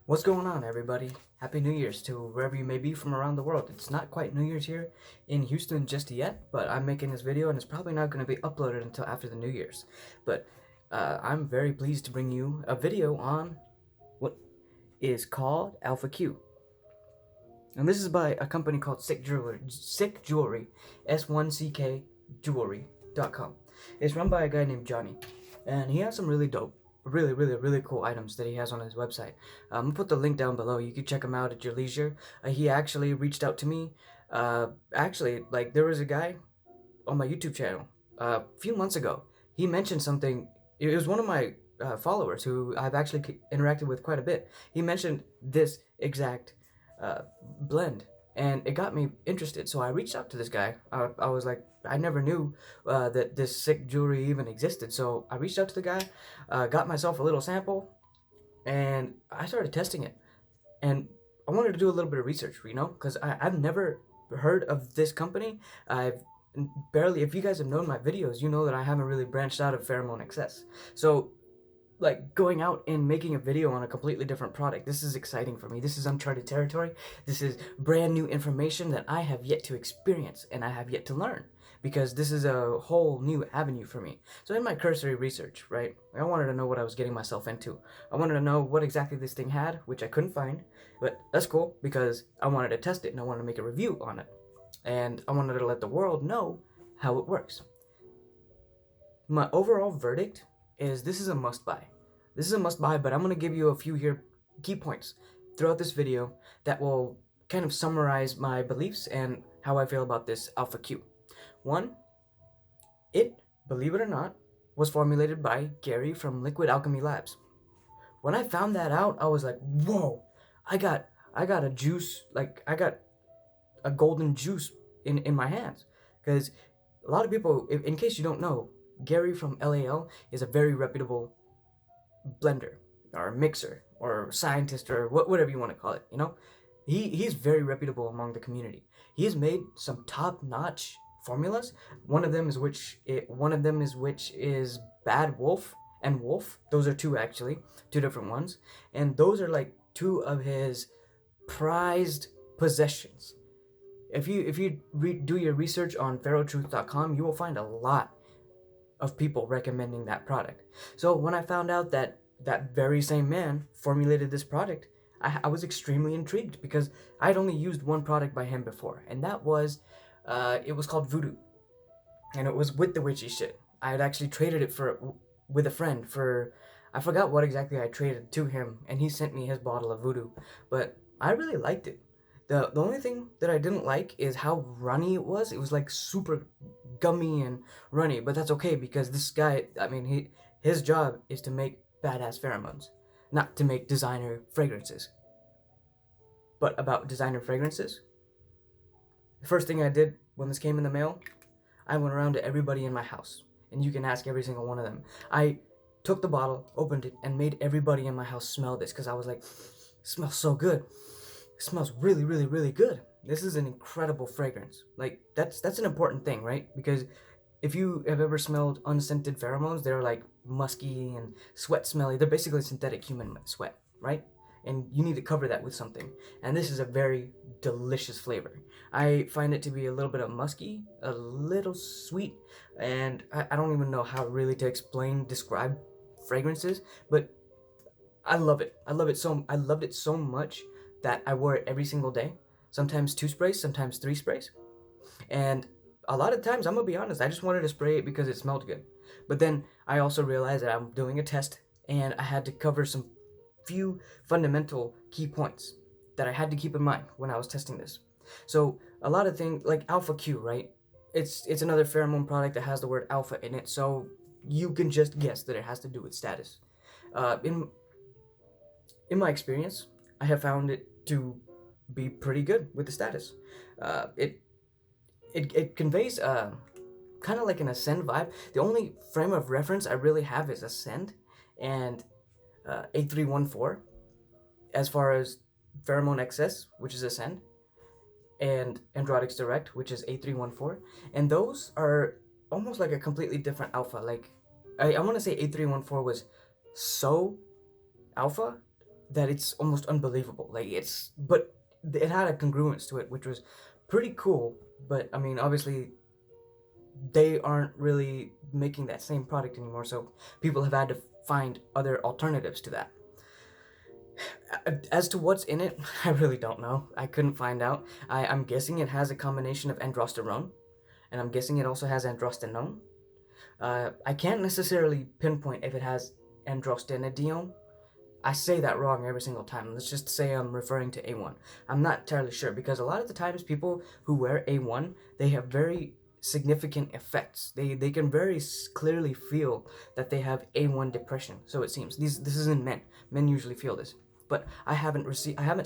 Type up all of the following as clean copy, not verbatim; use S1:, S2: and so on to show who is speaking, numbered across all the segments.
S1: What's going on, everybody? Happy New Year's to wherever you may be from around the world. It's not quite New Year's here in Houston just yet, but I'm making this video and it's probably not going to be uploaded until after the New Year's. But I'm very pleased to bring you a video on what is called Alpha Q. And this is by a company called Sick Jewelry, S1CK Jewelry.com. It's run by a guy named Johnny, and he has some really dope, really cool items that he has on his website. I'm gonna put the link down below. You can check him out at your leisure. He actually reached out to me. There was a guy on my YouTube channel a few months ago. He mentioned something. It was one of my followers who I've actually interacted with quite a bit. He mentioned this exact blend, and it got me interested. So I reached out to this guy. I was like, I never knew that this sick jewelry even existed. So I reached out to the guy, got myself a little sample, and I started testing it. And I wanted to do a little bit of research, because I've never heard of this company. I've barely, if you guys have known my videos, you know that I haven't really branched out of Pheromone excess. So like going out and making a video on a completely different product, this is exciting for me. This is uncharted territory. This is brand new information that I have yet to experience and I have yet to learn, because this is a whole new avenue for me. So in my cursory research, right, I wanted to know what I was getting myself into. I wanted to know what exactly this thing had, which I couldn't find, but that's cool because I wanted to test it and I wanted to make a review on it, and I wanted to let the world know how it works. My overall verdict is this is a must buy. This is a must buy, but I'm going to give you a few here key points throughout this video that will kind of summarize my beliefs and how I feel about this Alpha Q. One, it, believe it or not, was formulated by Garry from Liquid Alchemy Labs. When I found that out, I was like, whoa, I got a juice, like I got a golden juice in my hands. Because a lot of people, in case you don't know, Garry from LAL is a very reputable blender or mixer or scientist or whatever you want to call it. He's very reputable among the community. He has made some top-notch formulas. One of them is which is Bad Wolf and Wolf. Those are two different ones, and those are like two of his prized possessions. If you do your research on pharaohtruth.com, you will find a lot of people recommending that product. So when I found out that that very same man formulated this product, I was extremely intrigued because I'd only used one product by him before, and that was, it was called Voodoo, and it was with the witchy shit. I had actually traded it with a friend for, I forgot what exactly I traded to him, and he sent me his bottle of Voodoo, but I really liked it. The only thing that I didn't like is how runny it was. It was like super gummy and runny, but that's okay because this guy, his job is to make badass pheromones, not to make designer fragrances. But about designer fragrances, the first thing I did when this came in the mail, I went around to everybody in my house, and you can ask every single one of them. I took the bottle, opened it, and made everybody in my house smell this because I was like, it smells so good. It smells really good. This is an incredible fragrance. Like, that's an important thing, right? Because if you have ever smelled unscented pheromones, they're like musky and sweat smelly. They're basically synthetic human sweat, right? And you need to cover that with something. And this is a very delicious flavor. I find it to be a little bit of musky, a little sweet, and I don't even know how really to describe fragrances, but I love it. I loved it so much that I wore it every single day. Sometimes 2 sprays, sometimes 3 sprays. And a lot of times, I'm gonna be honest, I just wanted to spray it because it smelled good. But then I also realized that I'm doing a test and I had to cover some few fundamental key points that I had to keep in mind when I was testing this. So a lot of things like Alpha Q, right? It's another pheromone product that has the word alpha in it, so you can just guess that it has to do with status. In my experience, I have found it to be pretty good with the status. It conveys kind of like an Ascend vibe. The only frame of reference I really have is Ascend and 8314 as far as Pheromone Excess, which is Ascend, and Androtics Direct, which is 8314, and those are almost like a completely different alpha. Like I want to say 8314 was so alpha that it's almost unbelievable. Like but it had a congruence to it, which was pretty cool. But I mean, obviously, they aren't really making that same product anymore, so people have had to find other alternatives to that. As to what's in it, I really don't know. I couldn't find out. I'm guessing it has a combination of androsterone, and I'm guessing it also has androstenone. I can't necessarily pinpoint if it has androstenedione. I say that wrong every single time. Let's just say I'm referring to A1. I'm not entirely sure, because a lot of the times people who wear A1, they have very significant effects. They can very clearly feel that they have A1 depression. So it seems this is in men. Men usually feel this, but I haven't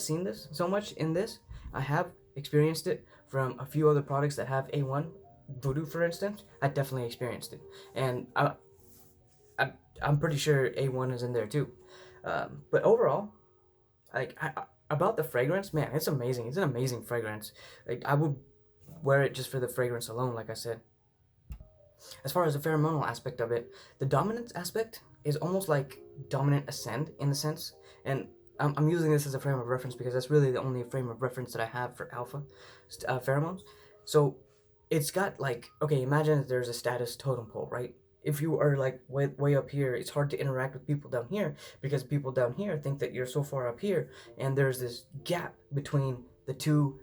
S1: seen this so much in this. I have experienced it from a few other products that have A1. Voodoo, for instance, I definitely experienced it, and I'm pretty sure A1 is in there too. But overall, like about the fragrance, man, it's amazing. It's an amazing fragrance. Like I would wear it just for the fragrance alone, like I said. As far as the pheromonal aspect of it, the dominance aspect is almost like dominant ascend in a sense, and I'm using this as a frame of reference because that's really the only frame of reference that I have for alpha pheromones. So it's got like, okay, imagine there's a status totem pole, right? If you are like way up here, it's hard to interact with people down here because people down here think that you're so far up here, and there's this gap between the two.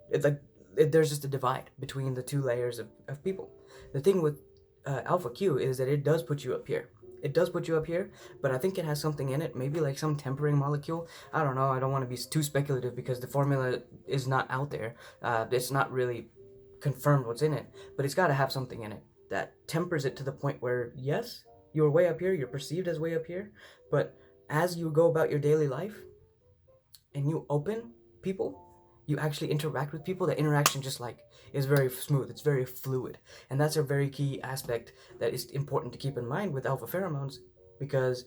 S1: It's like there's just a divide between the two layers of people. The thing with alpha Q is that it does put you up here. It does put you up here, but I think it has something in it, maybe like some tempering molecule. I don't know. I don't want to be too speculative because the formula is not out there. It's not really confirmed what's in it, but it's got to have something in it that tempers it to the point where, yes, you're way up here, you're perceived as way up here, but as you go about your daily life and you open people, you actually interact with people, the interaction just like is very smooth, it's very fluid. And that's a very key aspect that is important to keep in mind with alpha pheromones, because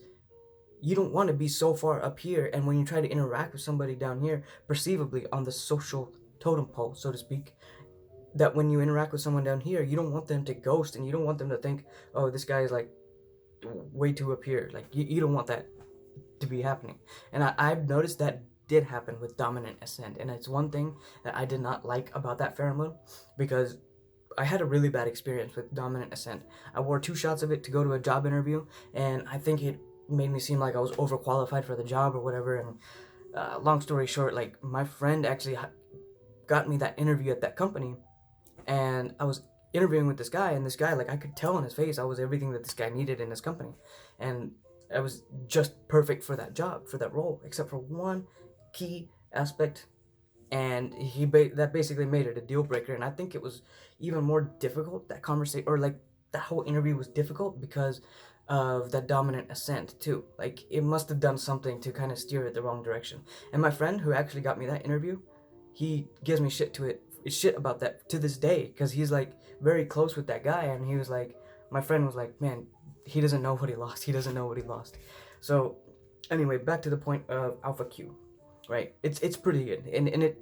S1: you don't want to be so far up here, and when you try to interact with somebody down here, perceivably on the social totem pole, so to speak, that when you interact with someone down here, you don't want them to ghost, and you don't want them to think, oh, this guy is like way too up here. Like you don't want that to be happening. And I've noticed that did happen with dominant ascend, and it's one thing that I did not like about that pheromone, because I had a really bad experience with dominant ascend. I wore 2 shots of it to go to a job interview, and I think it made me seem like I was overqualified for the job or whatever. And long story short, like my friend actually got me that interview at that company, and I was interviewing with this guy, and this guy, like, I could tell on his face I was everything that this guy needed in his company, and I was just perfect for that job, for that role, except for one key aspect, and that basically made it a deal breaker. And I think it was even more difficult, that conversation, or like that whole interview was difficult because of that dominant ascent too. Like it must have done something to kind of steer it the wrong direction. And my friend who actually got me that interview, he gives me shit about that to this day, because he's like very close with that guy, and he was like, my friend was like, man, he doesn't know what he lost. He doesn't know what he lost. So anyway, back to the point of alpha Q, right? It's pretty good, and it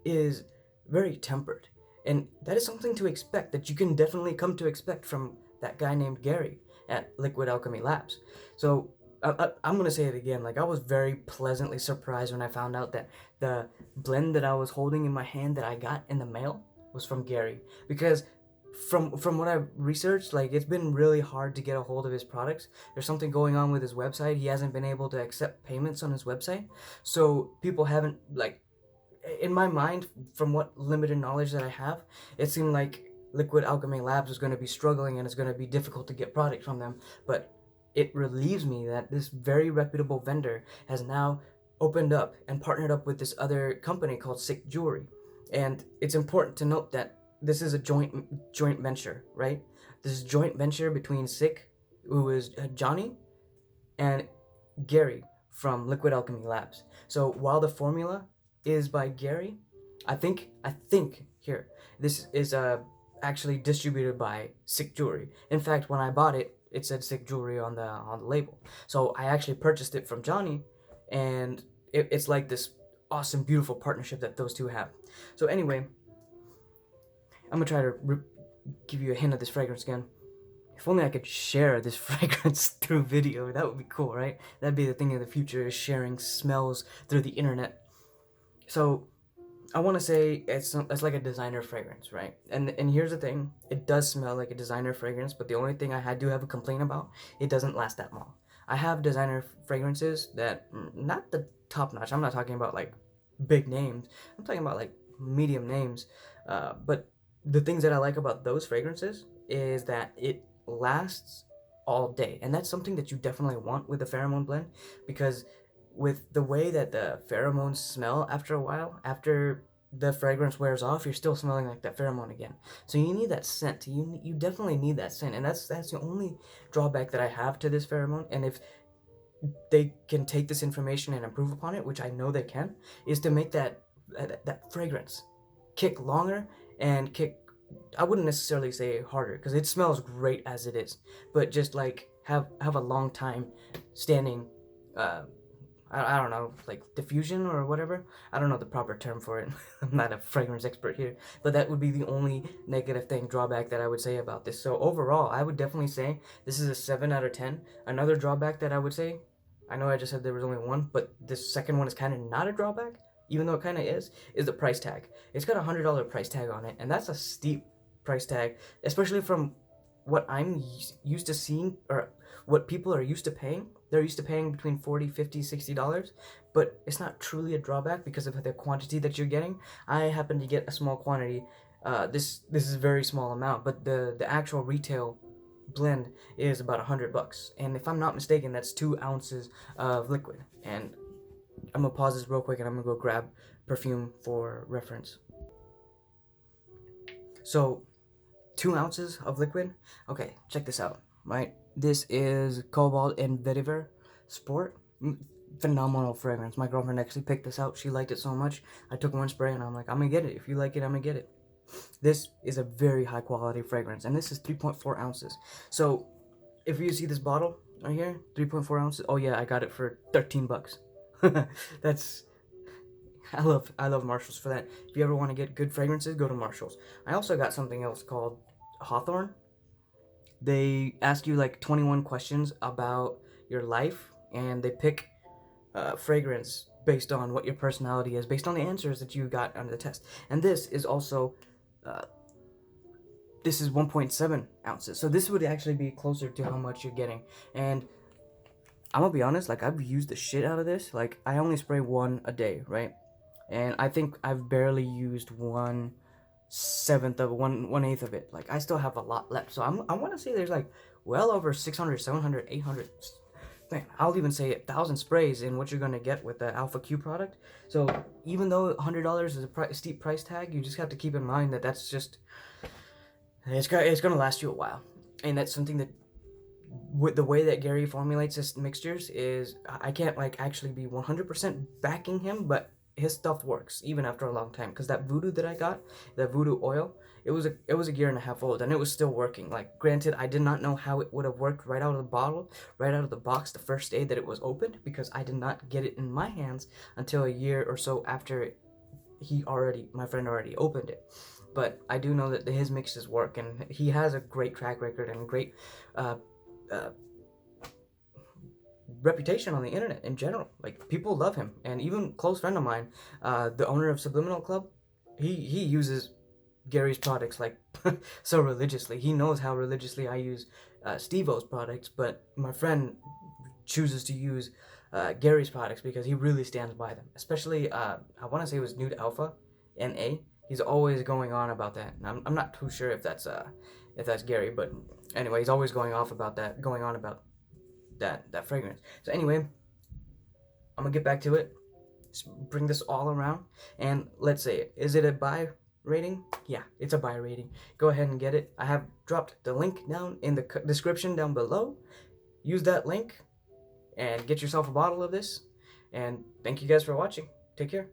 S1: is very tempered, and that is something to expect, that you can definitely come to expect from that guy named Garry at Liquid Alchemy Labs. So I'm gonna say it again. Like I was very pleasantly surprised when I found out that the blend that I was holding in my hand that I got in the mail was from Garry, because from what I've researched, like it's been really hard to get a hold of his products. There's something going on with his website. He hasn't been able to accept payments on his website, so people haven't, like, in my mind, from what limited knowledge that I have, it seemed like Liquid Alchemy Labs was going to be struggling and it's going to be difficult to get product from them. But it relieves me that this very reputable vendor has now opened up and partnered up with this other company called Sick Jewelry. And it's important to note that this is a joint venture, right? This is a joint venture between Sick, who is Johnny, and Garry from Liquid Alchemy Labs. So while the formula is by Garry, I think here, this is actually distributed by Sick Jewelry. In fact, when I bought it, it said Sick Jewelry on the label. So I actually purchased it from Johnny, and it's like this awesome, beautiful partnership that those two have. So anyway, I'm gonna try to give you a hint of this fragrance again. If only I could share this fragrance through video, that would be cool, right? That'd be the thing of the future, is sharing smells through the internet. So I want to say it's like a designer fragrance, right? And here's the thing, it does smell like a designer fragrance, but the only thing I do have a complaint about, it doesn't last that long. I have designer fragrances that, not the top notch, I'm not talking about like big names, I'm talking about like medium names, but the things that I like about those fragrances is that it lasts all day, and that's something that you definitely want with a pheromone blend, because with the way that the pheromones smell, after a while, after the fragrance wears off, you're still smelling like that pheromone again. So you need that scent. You definitely need that scent, and that's the only drawback that I have to this pheromone. And if they can take this information and improve upon it, which I know they can, is to make that fragrance kick longer and kick, I wouldn't necessarily say harder, because it smells great as it is, but just like have a long time standing, I don't know, like diffusion or whatever. I don't know the proper term for it. I'm not a fragrance expert here, but that would be the only negative thing, drawback, that I would say about this. So overall, I would definitely say this is a 7 out of 10. Another drawback that I would say, I know I just said there was only one, but this second one is kind of not a drawback, even though it kind of is the price tag. It's got a $100 price tag on it, and that's a steep price tag, especially from what I'm used to seeing, or what people are used to paying. They're used to paying between $40, $50, $60, but it's not truly a drawback because of the quantity that you're getting. I happen to get a small quantity. This is a very small amount, but the actual retail blend is about $100, and if I'm not mistaken, that's 2 ounces of liquid. And I'm gonna pause this real quick, and I'm gonna go grab perfume for reference. So 2 ounces of liquid. Okay, check this out, right? This is Cobalt and Vetiver Sport. Phenomenal fragrance. My girlfriend actually picked this out. She liked it so much. I took one spray and I'm like, I'm gonna get it. If you like it, I'm gonna get it. This is a very high quality fragrance, and this is 3.4 ounces. So if you see this bottle right here, 3.4 ounces. Oh yeah, I got it for $13. That's, I love Marshalls for that. If you ever want to get good fragrances, go to Marshalls. I also got something else called Hawthorne. They ask you like 21 questions about your life, and they pick fragrance based on what your personality is, based on the answers that you got under the test. And this is also, this is 1.7 ounces. So this would actually be closer to how much you're getting. And I'm gonna be honest, like, I've used the shit out of this. Like, I only spray one a day, right? And I think I've barely used 1/7 of 1/8 of it. Like, I still have a lot left. So I want to say there's like well over 600, 700, 800, man, I'll even say 1,000 sprays in what you're gonna get with the Alpha Q product. So even though $100 is a steep price tag, you just have to keep in mind that that's just, it's gonna last you a while. And that's something that, with the way that Garry formulates his mixtures, is I can't like actually be 100% backing him, but his stuff works even after a long time. Because that voodoo that I got, that voodoo oil, it was a year and a half old, and it was still working. Like, granted, I did not know how it would have worked right out of the bottle, right out of the box, the first day that it was opened, because I did not get it in my hands until a year or so after my friend already opened it. But I do know that his mixes work, and he has a great track record and great reputation on the internet in general. Like, people love him, and even close friend of mine, the owner of Subliminal Club, he uses Garry's products like so religiously. He knows how religiously I use Steve-O's products, but my friend chooses to use Garry's products because he really stands by them. Especially, I want to say it was Nude Alpha, NA. He's always going on about that. And I'm not too sure if that's Garry, but anyway, he's always going on about that fragrance. So anyway, I'm gonna get back to it. Just bring this all around, and let's say it. Is it a buy rating? Yeah, it's a buy rating. Go ahead and get it. I have dropped the link down in the description down below. Use that link and get yourself a bottle of this. And thank you guys for watching. Take care.